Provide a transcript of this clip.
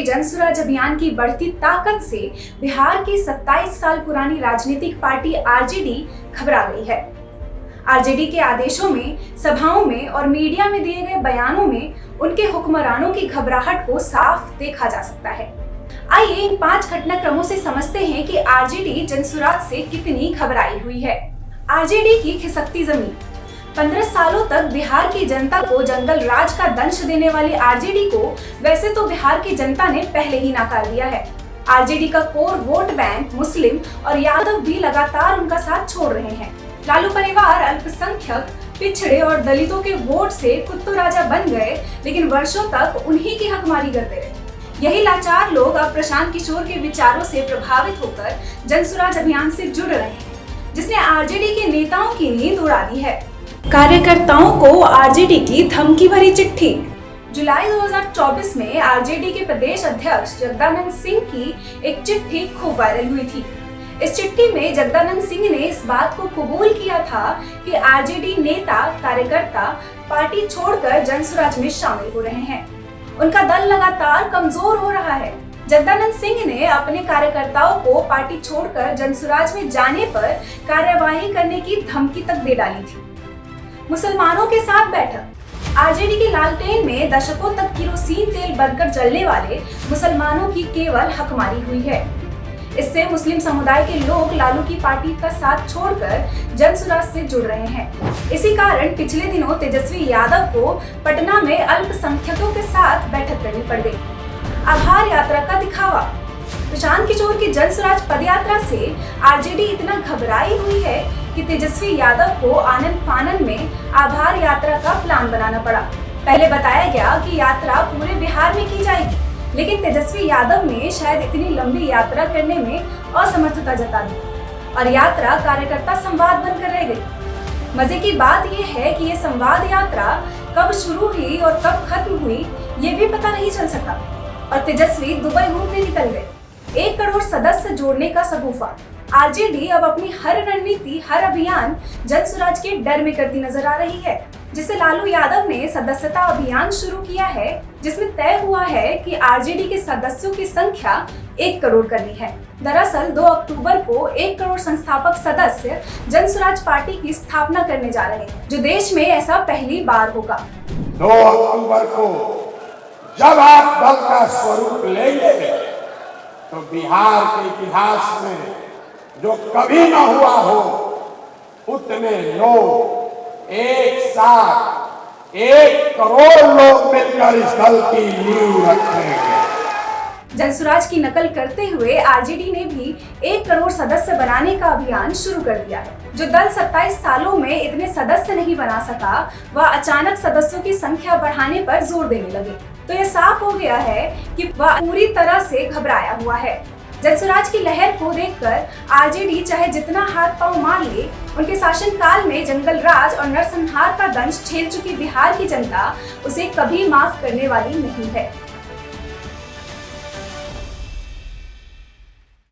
के जनसुराज अभियान की बढ़ती ताकत से बिहार की 27 साल पुरानी राजनीतिक पार्टी आरजेडी घबरा गई है। आरजेडी के आदेशों में, सभाओं में और मीडिया में दिए गए बयानों में उनके हुक्मरानों की घबराहट को साफ देखा जा सकता है। आइए इन 5 घटनाक्रमों से समझते हैं कि आरजेडी जनसुराज से कितनी घबराई हुई है। आरजेडी की खिसकती जमीन। 15 सालों तक बिहार की जनता को जंगल राज का दंश देने वाली आरजेडी को वैसे तो बिहार की जनता ने पहले ही नकार दिया है। आरजेडी का कोर वोट बैंक मुस्लिम और यादव भी लगातार उनका साथ छोड़ रहे हैं। लालू परिवार अल्पसंख्यक, पिछड़े और दलितों के वोट से कुत्तू राजा बन गए, लेकिन वर्षों तक उन्हीं की हकमारी करते रहे। यही लाचार लोग अब प्रशांत किशोर के विचारों से प्रभावित होकर जनसुराज अभियान से जुड़ रहे हैं, जिसने आरजेडी के नेताओं की नींद उड़ा दी है। कार्यकर्ताओं को आरजेडी की धमकी भरी चिट्ठी। जुलाई 2024 में आरजेडी के प्रदेश अध्यक्ष जगदानंद सिंह की एक चिट्ठी खूब वायरल हुई थी। इस चिट्ठी में जगदानंद सिंह ने इस बात को कबूल किया था कि आरजेडी नेता कार्यकर्ता पार्टी छोड़कर जनसुराज में शामिल हो रहे हैं। उनका दल लगातार कमजोर हो रहा है। जगदानंद सिंह ने अपने कार्यकर्ताओं को पार्टी छोड़कर जनसुराज में जाने पर कार्यवाही करने की धमकी तक दे डाली थी। मुसलमानों के साथ बैठक। आरजेडी के लालटेन में दशकों तक केरोसिन तेल बनकर जलने वाले मुसलमानों की केवल हकमारी हुई है। इससे मुस्लिम समुदाय के लोग लालू की पार्टी का साथ छोड़कर जनसुराज से जुड़ रहे हैं। इसी कारण पिछले दिनों तेजस्वी यादव को पटना में अल्पसंख्यकों के साथ बैठक करनी पड़ गई। आभार यात्रा का दिखावा। प्रशांत किशोर की जनसुराज पदयात्रा से आरजेडी इतना घबराई हुई है कि तेजस्वी यादव को आनन फानन में आभार यात्रा का प्लान बनाना पड़ा। पहले बताया गया कि यात्रा पूरे बिहार में की जाएगी, लेकिन तेजस्वी यादव ने शायद इतनी लंबी यात्रा करने में असमर्थता जता दी और यात्रा कार्यकर्ता संवाद बनकर रह गई। मजे की बात यह है कि ये संवाद यात्रा कब शुरू हुई और कब खत्म हुई ये भी पता नहीं चल सका और तेजस्वी दुबई घूमने निकल गए। 1 करोड़ सदस्य जोड़ने का सगुफा। आरजेडी अब अपनी हर रणनीति, हर अभियान जनसुराज के डर में करती नजर आ रही है, जिससे लालू यादव ने सदस्यता अभियान शुरू किया है, जिसमें तय हुआ है कि आरजेडी के सदस्यों की संख्या 1 करोड़ करनी है। दरअसल 2 अक्टूबर को 1 करोड़ संस्थापक सदस्य जनसुराज पार्टी की स्थापना करने जा रहे हैं, जो देश में ऐसा पहली बार होगा। 2 अक्टूबर को जब आप दल का स्वरूप लेंगे तो बिहार के इतिहास में जो कभी न हुआ हो, उतने लोग एक साथ 1 करोड़ लोग मिलकर इस दल की नींव रखेंगे। जनसुराज की नकल करते हुए आरजेडी ने भी 1 करोड़ सदस्य बनाने का अभियान शुरू कर दिया है। जो दल 27 सालों में इतने सदस्य नहीं बना सका, वह अचानक सदस्यों की संख्या बढ़ाने पर जोर देने लगे। तो यह साफ हो गया है कि वह पूरी तरह से घबराया हुआ है। जनसुराज की लहर को देखकर आरजेडी चाहे जितना हाथ पांव मार ले, उनके शासनकाल में जंगल राज और नरसंहार का दंश झेल चुकी बिहार की जनता उसे कभी माफ करने वाली नहीं है।